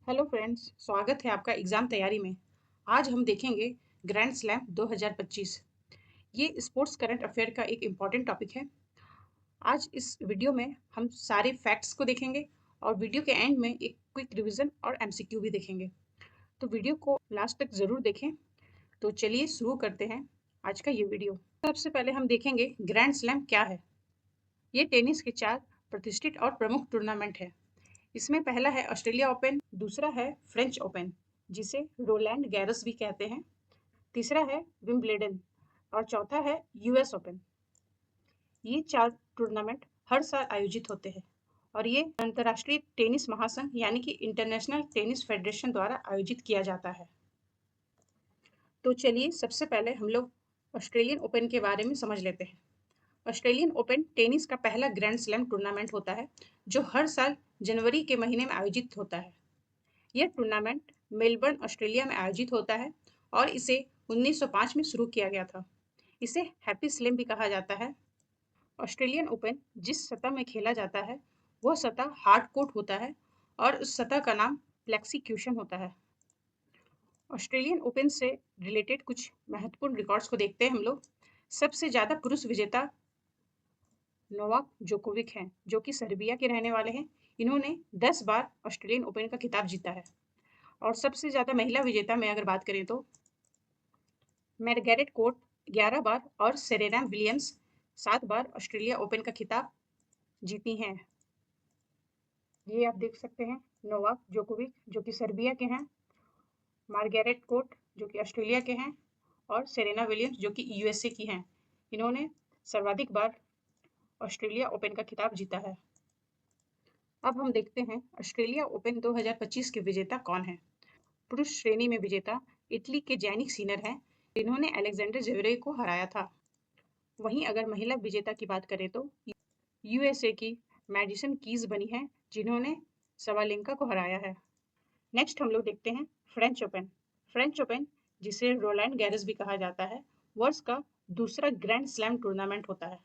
Hello friends, स्वागत है आपका एग्ज़ाम तैयारी में। आज हम देखेंगे ग्रैंड स्लैम 2025। ये स्पोर्ट्स करंट अफेयर का एक इम्पॉर्टेंट टॉपिक है। आज इस वीडियो में हम सारे फैक्ट्स को देखेंगे और वीडियो के एंड में एक क्विक रिवीजन और एमसीक्यू भी देखेंगे। तो वीडियो को लास्ट तक ज़रूर देखें। तो चलिए शुरू करते हैं आज का ये वीडियो। सबसे पहले हम देखेंगे ग्रैंड स्लैम क्या है। ये टेनिस के 4 प्रतिष्ठित और प्रमुख टूर्नामेंट है। इसमें पहला है ऑस्ट्रेलिया ओपन, दूसरा है फ्रेंच ओपन जिसे रोलैंड गैरस भी कहते हैं, तीसरा है विंबलडन और चौथा है यूएस ओपन। ये 4 टूर्नामेंट हर साल आयोजित होते हैं और ये अंतर्राष्ट्रीय टेनिस महासंघ यानी कि इंटरनेशनल टेनिस फेडरेशन द्वारा आयोजित किया जाता है। तो चलिए सबसे पहले हम लोग ऑस्ट्रेलियन ओपन के बारे में समझ लेते हैं। ऑस्ट्रेलियन ओपन टेनिस का पहला ग्रैंड स्लैम टूर्नामेंट होता है जो हर साल जनवरी के महीने में आयोजित होता है। यह टूर्नामेंट मेलबर्न ऑस्ट्रेलिया में आयोजित होता है और इसे 1905 में शुरू किया गया था। इसे हैप्पी स्लैम भी कहा जाता है। ऑस्ट्रेलियन ओपन जिस सतह में खेला जाता है वह सतह हार्ड कोर्ट होता है और उस सतह का नाम प्लेक्सी होता है। ऑस्ट्रेलियन ओपन से रिलेटेड कुछ महत्वपूर्ण रिकॉर्ड्स को देखते हैं हम लोग। सबसे ज़्यादा पुरुष विजेता नोवाक जोकोविक हैं जो कि सर्बिया के रहने वाले हैं। इन्होंने 10 बार ऑस्ट्रेलियन ओपन का खिताब जीता है। और सबसे ज़्यादा महिला विजेता में अगर बात करें तो मार्गरेट कोर्ट 11 बार और सेरेना विलियम्स 7 बार ऑस्ट्रेलिया ओपन का खिताब जीती हैं। ये आप देख सकते हैं, नोवाक जोकोविक जो कि सर्बिया के हैं, मार्गरेट कोर्ट जो कि ऑस्ट्रेलिया के हैं और सेरेना विलियम्स जो कि यूएसए की हैं। इन्होंने सर्वाधिक बार ऑस्ट्रेलिया ओपन का खिताब जीता है। अब हम देखते हैं ऑस्ट्रेलिया ओपन 2025 के विजेता कौन है। पुरुष श्रेणी में विजेता इटली के जैनिक सीनर हैं जिन्होंने अलेक्जेंडर जेवरेव को हराया था। वहीं अगर महिला विजेता की बात करें तो यूएसए की मैडिसन कीज बनी है जिन्होंने सवालेंका को हराया है। नेक्स्ट हम लोग देखते हैं फ्रेंच ओपन। फ्रेंच ओपन जिसे रोलैंड गैरस भी कहा जाता है, वर्ष का दूसरा ग्रैंड स्लैम टूर्नामेंट होता है।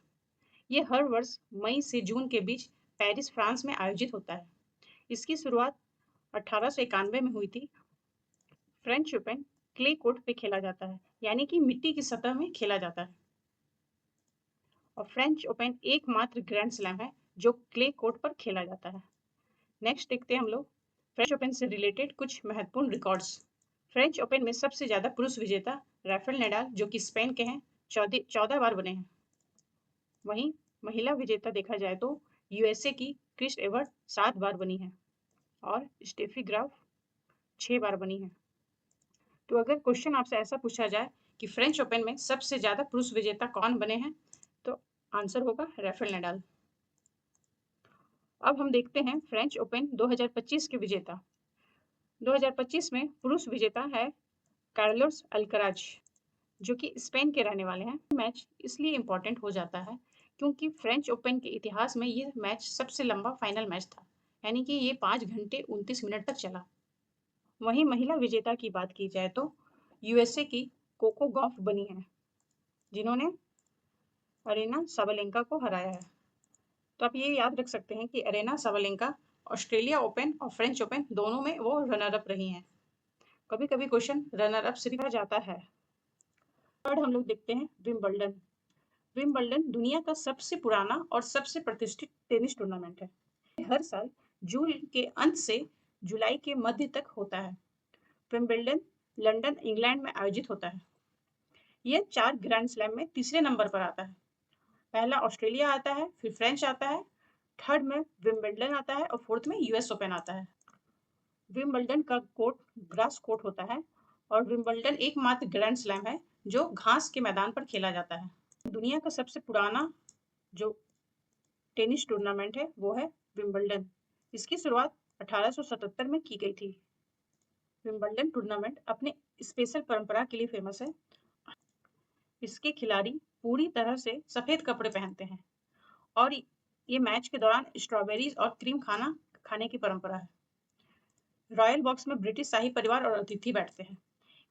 ये हर वर्ष मई से जून के बीच पेरिस फ्रांस में आयोजित होता है। इसकी शुरुआत 1891 में हुई थी। फ्रेंच ओपन क्ले कोर्ट पे खेला जाता है यानी कि मिट्टी की सतह में खेला जाता है और फ्रेंच ओपन एकमात्र ग्रैंड स्लैम है जो क्ले कोर्ट पर खेला जाता है। नेक्स्ट देखते हैं हम लोग फ्रेंच ओपन से रिलेटेड कुछ महत्वपूर्ण रिकॉर्ड्स। फ्रेंच ओपन में सबसे ज़्यादा पुरुष विजेता राफेल नडाल जो कि स्पेन के हैं, 14 बार बने हैं। वहीं महिला विजेता देखा जाए तो यूएसए की क्रिस एवर्ट 7 बार बनी है और स्टेफी ग्राफ 6 बार बनी है। तो अगर क्वेश्चन आपसे ऐसा पूछा जाए कि फ्रेंच ओपन में सबसे ज़्यादा पुरुष विजेता कौन बने हैं तो आंसर होगा राफेल नडाल। अब हम देखते हैं फ्रेंच ओपन 2025 के विजेता। 2025 में पुरुष विजेता है कार्लोस अल्कराज जो कि स्पेन के रहने वाले हैं। मैच इसलिए इम्पोर्टेंट हो जाता है क्योंकि फ्रेंच ओपन के इतिहास में ये मैच सबसे लंबा फाइनल मैच था, यानी कि ये 5 घंटे 29 मिनट तक चला। वहीं महिला विजेता की बात की जाए तो यूएसए की कोको गॉफ बनी है जिन्होंने अरेना साबालेंका को हराया है। तो आप ये याद रख सकते हैं कि अरेना साबालेंका ऑस्ट्रेलिया ओपन और फ्रेंच ओपन दोनों में वो रनर अप रही हैं। कभी कभी क्वेश्चन रनर अप से भी जाता है। थर्ड हम लोग देखते हैं विंबलडन। विंबलडन दुनिया का सबसे पुराना और सबसे प्रतिष्ठित टेनिस टूर्नामेंट है। हर साल जून के अंत से जुलाई के मध्य तक होता है। विंबलडन लंदन इंग्लैंड में आयोजित होता है। यह 4 ग्रैंड स्लैम में तीसरे नंबर पर आता है। पहला ऑस्ट्रेलिया आता है, फिर फ्रेंच आता है, थर्ड में विंबलडन आता है और फोर्थ में यूएस ओपन आता है। विंबलडन का कोर्ट ग्रास कोर्ट होता है और विंबलडन एकमात्र ग्रैंड स्लैम है जो घास के मैदान पर खेला जाता है। दुनिया का सबसे पुराना जो टेनिस टूर्नामेंट है वो है विंबलडन। इसकी शुरुआत 1877 में की गई थी। विंबलडन टूर्नामेंट अपने स्पेशल परंपरा के लिए फेमस है। इसके खिलाड़ी पूरी तरह से सफेद कपड़े पहनते हैं और ये मैच के दौरान स्ट्रॉबेरीज और क्रीम खाने की परंपरा है। रॉयल बॉक्स में ब्रिटिश शाही परिवार और अतिथि बैठते हैं।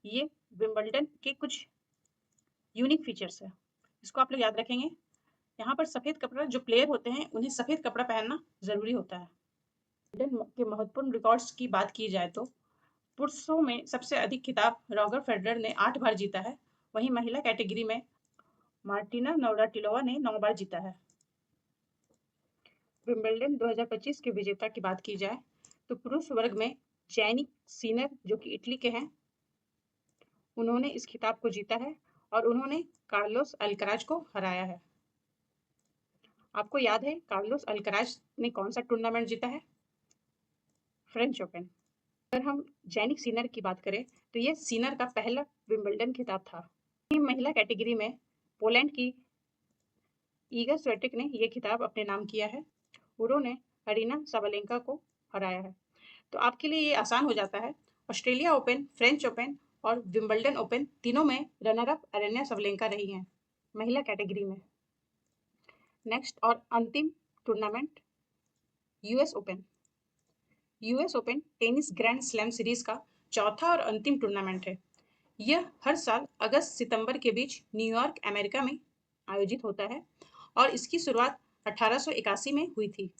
ये विंबलडन के कुछ यूनिक फीचर्स है, इसको आप लोग याद रखेंगे। यहाँ पर सफ़ेद कपड़ा जो प्लेयर होते हैं उन्हें सफ़ेद कपड़ा पहनना ज़रूरी होता है। विंबलडन के महत्वपूर्ण रिकॉर्ड्स की बात की जाए तो पुरुषों में सबसे अधिक खिताब रॉजर फेडरर ने 8 बार जीता है। वहीं महिला कैटेगरी में मार्टिना नवराटिलोवा ने 9 बार जीता है। विंबलडन 2025 के विजेता की बात की जाए तो पुरुष वर्ग में जैनिक सीनर जो कि इटली के हैं, उन्होंने इस खिताब को जीता है और उन्होंने कार्लोस अल्कराज को हराया है। आपको याद है कार्लोस अल्कराज ने कौन सा टूर्नामेंट जीता है? French open. अगर हम जैनिक सीनर की बात करें तो ये सीनर का पहला विंबलडन खिताब था। महिला कैटेगरी में पोलैंड की ईगा स्वेटिक ने यह खिताब अपने नाम किया है। उन्होंने अरीना साबालेंका को हराया है। तो आपके लिए ये आसान हो जाता है। ऑस्ट्रेलिया ओपन, फ्रेंच ओपन और विंबलडन ओपन तीनों में रनर अप अरीना साबालेंका रही हैं महिला कैटेगरी में। नेक्स्ट और अंतिम tournament US open. US open tennis grand slam series का चौथा और अंतिम टूर्नामेंट है। यह हर साल अगस्त सितंबर के बीच न्यूयॉर्क, अमेरिका में आयोजित होता है और इसकी शुरुआत 1881 में हुई थी।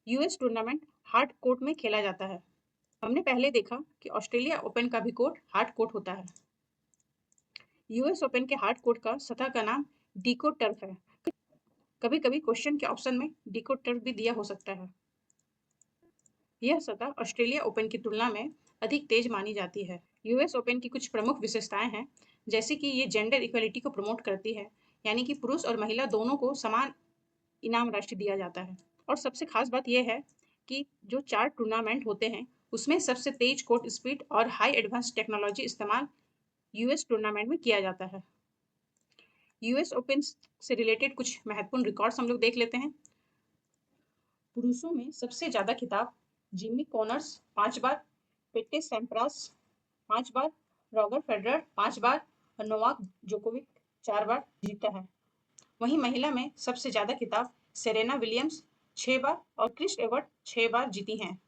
यूएस टूर्नामेंट हार्ड कोर्ट में खेला जाता है। हमने पहले देखा कि ऑस्ट्रेलिया ओपन का भी कोर्ट हार्ड कोर्ट होता है। यूएस ओपन के हार्ड कोर्ट का सतह का नाम डीको टर्फ है। कभी कभी क्वेश्चन के ऑप्शन में डीको टर्फ भी दिया हो सकता है। यह सतह ऑस्ट्रेलिया ओपन की तुलना में अधिक तेज मानी जाती है। यूएस ओपन की कुछ प्रमुख विशेषताएं हैं, जैसे कि ये जेंडर इक्वलिटी को प्रमोट करती है, यानी कि पुरुष और महिला दोनों को समान इनाम राशि दिया जाता है। और सबसे खास बात यह है कि जो 4 टूर्नामेंट होते हैं उसमें सबसे तेज कोर्ट स्पीड और हाई एडवांस टेक्नोलॉजी इस्तेमाल यूएस टूर्नामेंट में किया जाता है। यूएस ओपन से रिलेटेड कुछ महत्वपूर्ण रिकॉर्ड्स हम लोग देख लेते हैं। पुरुषों में सबसे ज्यादा खिताब जिमी कॉनर्स 5 बार, पेटे सैम्प्रास 5 बार, रॉजर फेडरर 5 बार और नोवाक जोकोविक 4 बार जीता है। वहीं महिला में सबसे ज्यादा खिताब सेरेना विलियम्स 6 बार और क्रिस एवर्ट 6 बार जीती हैं।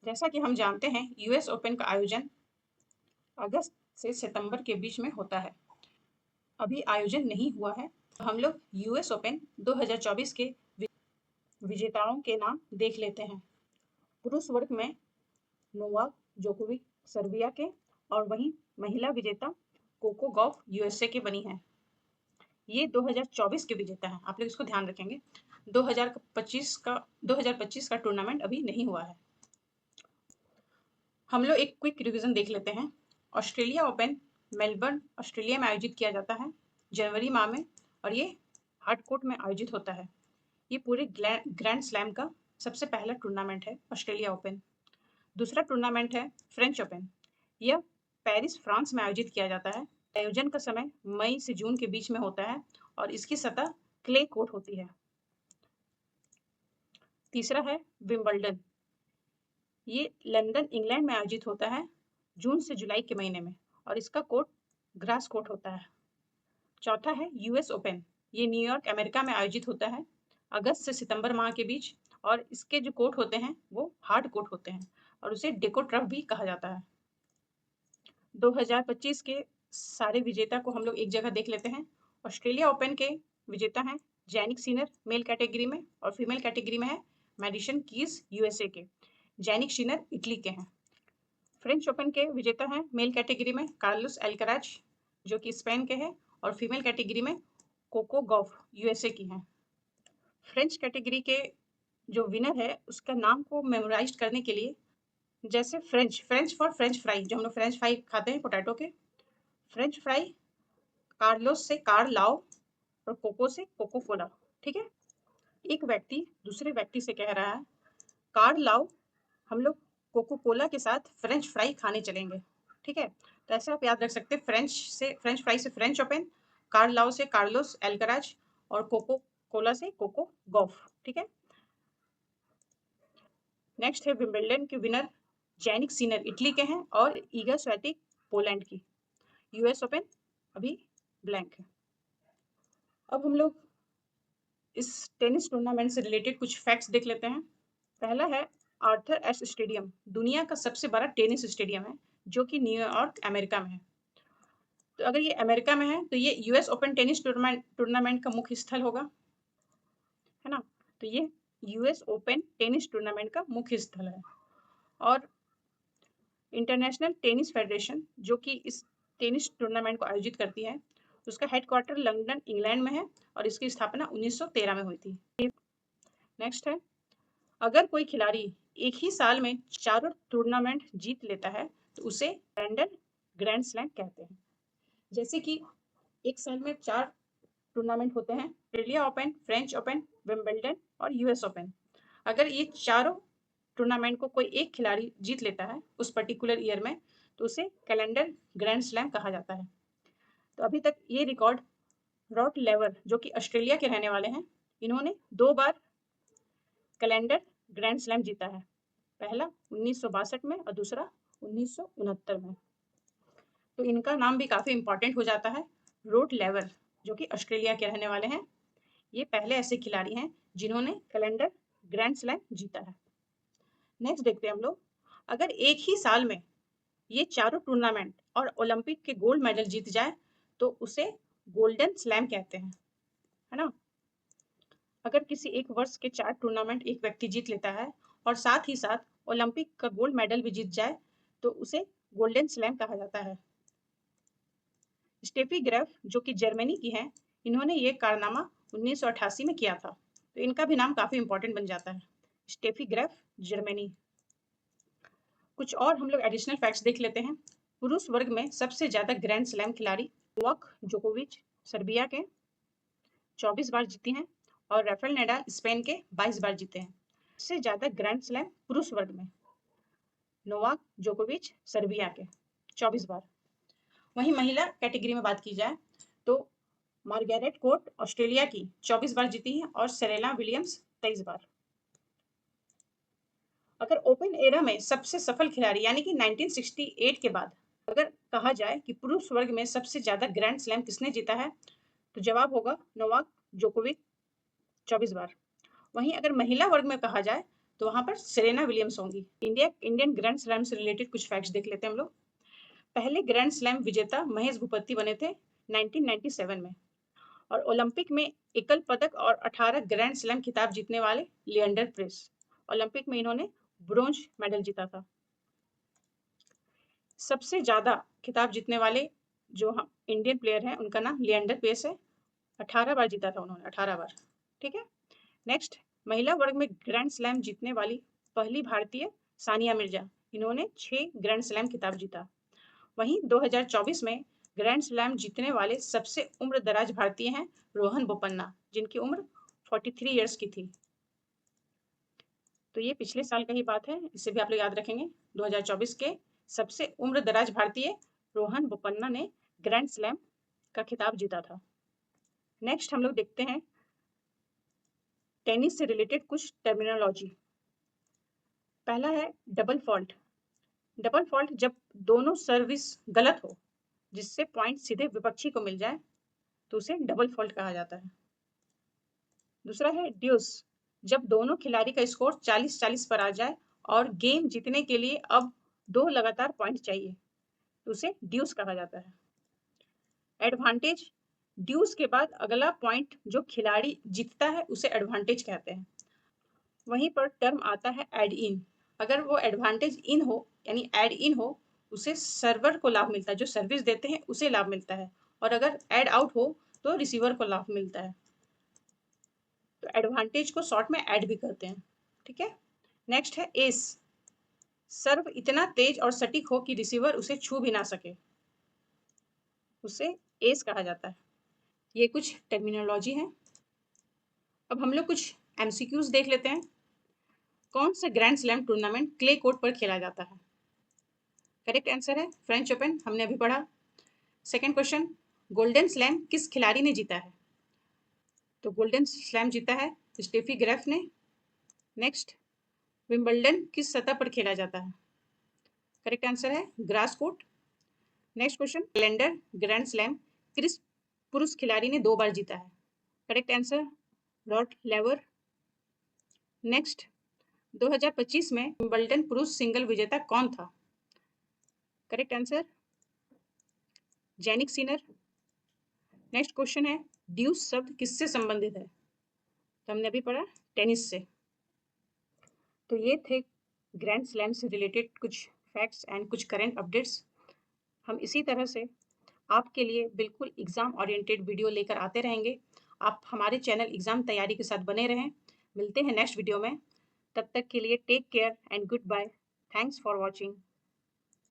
जैसा कि हम जानते हैं यूएस ओपन का आयोजन अगस्त से सितंबर के बीच में होता है। अभी आयोजन नहीं हुआ है। हम लोग यूएस ओपन 2024 के विजेताओं के नाम देख लेते हैं। पुरुष वर्ग में नोवाक जोकोविक सर्बिया के और वहीं महिला विजेता कोको गॉफ यूएसए के बनी है। ये 2024 के विजेता हैं, आप लोग इसको ध्यान रखेंगे। 2025 का टूर्नामेंट अभी नहीं हुआ है। हम लोग एक क्विक रिवीजन देख लेते हैं। ऑस्ट्रेलिया ओपन मेलबर्न ऑस्ट्रेलिया में आयोजित किया जाता है जनवरी माह में और ये हार्ड कोर्ट में आयोजित होता है। ये पूरे ग्रैंड स्लैम का सबसे पहला टूर्नामेंट है ऑस्ट्रेलिया ओपन। दूसरा टूर्नामेंट है फ्रेंच ओपन। यह पेरिस फ्रांस में आयोजित किया जाता है। आयोजन का समय मई से जून के बीच में होता है और इसकी सतह क्ले कोर्ट होती है। तीसरा है विंबलडन। ये लंदन इंग्लैंड में आयोजित होता है जून से जुलाई के महीने में और इसका कोर्ट ग्रास कोर्ट होता है। चौथा है यूएस ओपन। ये न्यूयॉर्क अमेरिका में आयोजित होता है अगस्त से सितंबर माह के बीच और इसके जो कोर्ट होते हैं वो हार्ड कोर्ट होते हैं और उसे डेको टर्फ भी कहा जाता है। 2025 के सारे विजेता को हम लोग एक जगह देख लेते हैं। ऑस्ट्रेलिया ओपन के विजेता हैं जैनिक सीनर मेल कैटेगरी में और फीमेल कैटेगरी में है मेडिसन कीज यूएसए के। जैनिक सीनर इटली के हैं। फ्रेंच ओपन के विजेता हैं मेल कैटेगरी में कार्लोस अल्कराज जो कि स्पेन के हैं और फीमेल कैटेगरी में कोको गॉफ यूएसए की हैं। फ्रेंच कैटेगरी के जो विनर है उसका नाम को मेमोराइज करने के लिए, जैसे फ्रेंच फॉर फ्रेंच फ्राई, जो हम लोग फ्रेंच फ्राई खाते हैं पोटैटो के, फ्रेंच फ्राई कार्लोस से कार लाओ और कोको से कोको कोला। ठीक है, एक व्यक्ति दूसरे व्यक्ति से कह रहा है कार लाओ, हम लोग कोको कोला के साथ फ्रेंच फ्राई खाने चलेंगे। ठीक है, तो ऐसे आप याद रख सकते हैं फ्रेंच फ्राई से फ्रेंच ओपन, कार लाओ से कार्लोस एल्कराज और कोको कोला से कोको गॉफ। ठीक है, नेक्स्ट है विंबलडन के विनर जैनिक सीनर इटली के हैं और ईगा स्वेटिक पोलैंड की। यूएस ओपन अभी ब्लैंक है। अब हम लोग इस टेनिस टूर्नामेंट से रिलेटेड कुछ फैक्ट्स देख लेते हैं। पहला है आर्थर एस स्टेडियम दुनिया का सबसे बड़ा टेनिस स्टेडियम है जो कि न्यूयॉर्क अमेरिका में है। तो अगर ये अमेरिका में है तो ये यूएस ओपन टेनिस टूर्नामेंट का मुख्य स्थल होगा, है ना। तो ये यूएस ओपन टेनिस टूर्नामेंट का मुख्य स्थल है। और इंटरनेशनल टेनिस फेडरेशन जो कि इस टेनिस टूर्नामेंट को आयोजित करती है, उसका हेडक्वार्टर लंदन इंग्लैंड में है और इसकी स्थापना 1913 में हुई थी। नेक्स्ट है, अगर कोई खिलाड़ी एक ही साल में चारों टूर्नामेंट जीत लेता है तो उसे कैलेंडर ग्रैंड स्लैम कहते हैं। जैसे कि एक साल में 4 टूर्नामेंट होते हैं, Australia open, French open, Wimbledon और यूएस ओपन। अगर ये चारों टूर्नामेंट को कोई एक खिलाड़ी जीत लेता है उस पर्टिकुलर ईयर में तो उसे कैलेंडर ग्रैंड स्लैम कहा जाता है। तो अभी तक ये रिकॉर्ड रॉड लेवर जो कि ऑस्ट्रेलिया के रहने वाले हैं, इन्होंने 2 बार कैलेंडर ग्रैंड स्लैम जीता है। पहला 1962 में और दूसरा 1969 में। तो इनका नाम भी काफ़ी इंपॉर्टेंट हो जाता है, रॉड लेवर जो कि ऑस्ट्रेलिया के रहने वाले हैं। ये पहले ऐसे खिलाड़ी हैं जिन्होंने कैलेंडर ग्रैंड स्लैम जीता है। नेक्स्ट देखते हैं हम लोग, अगर एक ही साल में ये चारों टूर्नामेंट और ओलंपिक के गोल्ड मेडल जीत जाए तो उसे गोल्डन स्लैम कहते हैं, है ना। अगर किसी एक वर्ष के 4 टूर्नामेंट एक व्यक्ति जीत लेता है और साथ ही साथ ओलंपिक का गोल्ड मेडल भी जीत जाए तो उसे गोल्डन स्लैम कहा जाता है। स्टेफी ग्राफ जो कि जर्मनी की हैं, इन्होंने ये कारनामा 1988 में किया था, तो इनका भी नाम काफ़ी इंपॉर्टेंट बन जाता है, स्टेफी ग्राफ, जर्मनी। कुछ और हम लोग एडिशनल फैक्ट्स देख लेते हैं। पुरुष वर्ग में सबसे ज़्यादा ग्रैंड स्लैम खिलाड़ी नोवाक जोकोविच सर्बिया के 24 बार जीते हैं और राफेल नडाल स्पेन के 22 बार जीते हैं। सबसे ज़्यादा ग्रैंड स्लैम पुरुष वर्ग में नोवाक जोकोविच सर्बिया के 24 बार। वहीं महिला कैटेगरी में बात की जाए तो मार्गरेट कोर्ट ऑस्ट्रेलिया की 24 बार जीती हैं और सेरेना विलियम्स 23 बार। अगर ओपन एरा में सबसे सफल खिलाड़ी यानी कि 1968 के बाद अगर कहा जाए कि पुरुष वर्ग में सबसे ज्यादा ग्रैंड स्लैम किसने जीता है तो जवाब होगा नोवाक जोकोविच 24 बार। वहीं अगर महिला वर्ग में कहा जाए तो वहां पर सेरेना विलियम्स होंगी। इंडियन ग्रैंड स्लैम से रिलेटेड कुछ फैक्ट्स देख लेते हैं हम लोग। पहले ग्रैंड स्लैम विजेता महेश भूपति बने थे 1997 में। और ओलंपिक में एकल पदक और 18 ग्रैंड स्लैम खिताब जीतने वाले लिएंडर पेस, ओलंपिक में इन्होंने ब्रोंज मेडल जीता था। सबसे ज्यादा खिताब जीतने वाले जो इंडियन प्लेयर हैं उनका नाम लिएंडर पेस है, 18 बार जीता था उन्होंने, 18 बार। ठीक है। नेक्स्ट, महिला वर्ग में ग्रैंड स्लैम जीतने वाली पहली भारतीय सानिया मिर्जा, इन्होंने 6 ग्रैंड स्लैम खिताब जीता। वहीं 2024 में ग्रैंड स्लैम जीतने वाले सबसे उम्र दराज भारतीय हैं रोहन बोपन्ना, जिनकी उम्र 43 ईयर्स की थी। तो ये पिछले साल का ही बात है, इसे भी आप लोग याद रखेंगे। 2024 के सबसे उम्र दराज भारतीय रोहन बोपन्ना ने ग्रैंड स्लैम का खिताब जीता था। नेक्स्ट हम लोग देखते हैं टेनिस से रिलेटेड कुछ टर्मिनोलॉजी। पहला है डबल फॉल्ट। डबल फॉल्ट जब दोनों सर्विस गलत हो जिससे पॉइंट सीधे विपक्षी को मिल जाए तो उसे डबल फॉल्ट कहा जाता है। दूसरा है ड्यूस, जब दोनों खिलाड़ी का स्कोर 40-40 पर आ जाए और गेम जीतने के लिए अब 2 लगातार पॉइंट चाहिए तो उसे ड्यूस कहा जाता है। एडवांटेज, ड्यूस के बाद अगला पॉइंट जो खिलाड़ी जीतता है उसे एडवांटेज कहते हैं। वहीं पर टर्म आता है एड इन, अगर वो एडवांटेज इन हो यानी एड इन हो उसे सर्वर को लाभ मिलता है, जो सर्विस देते हैं उसे लाभ मिलता है, और अगर एड आउट हो तो रिसीवर को लाभ मिलता है। तो एडवांटेज को शॉर्ट में ऐड भी करते हैं। ठीक है। नेक्स्ट है एस, सर्व इतना तेज और सटीक हो कि रिसीवर उसे छू भी ना सके, उसे एस कहा जाता है। ये कुछ टर्मिनोलॉजी है। अब हम लोग कुछ एमसीक्यूज देख लेते हैं। कौन सा grand slam tournament clay court पर खेला जाता है? करेक्ट आंसर है फ्रेंच ओपन, हमने अभी पढ़ा। सेकंड क्वेश्चन, गोल्डन स्लैम किस खिलाड़ी ने जीता है? तो गोल्डन स्लैम जीता है स्टेफी ग्राफ ने। नेक्स्ट, विंबलडन किस सतह पर खेला जाता है? करेक्ट आंसर है grass court. Next question, calendar grand slam किस पुरुष खिलाड़ी ने 2 बार जीता है? करेक्ट आंसर रॉड लेवर। नेक्स्ट, 2025 में विंबलडन पुरुष सिंगल विजेता कौन था? Correct answer Jannik Sinner. Next question है ड्यूस शब्द किससे संबंधित है? तो हमने अभी पढ़ा टेनिस से। तो ये थे ग्रैंड स्लैम से रिलेटेड कुछ फैक्ट्स एंड कुछ करंट अपडेट्स। हम इसी तरह से आपके लिए बिल्कुल एग्ज़ाम ओरिएंटेड वीडियो लेकर आते रहेंगे। आप हमारे चैनल एग्ज़ाम तैयारी के साथ बने रहें। मिलते हैं नेक्स्ट वीडियो में। तब तक के लिए take care and good bye. Thanks for watching.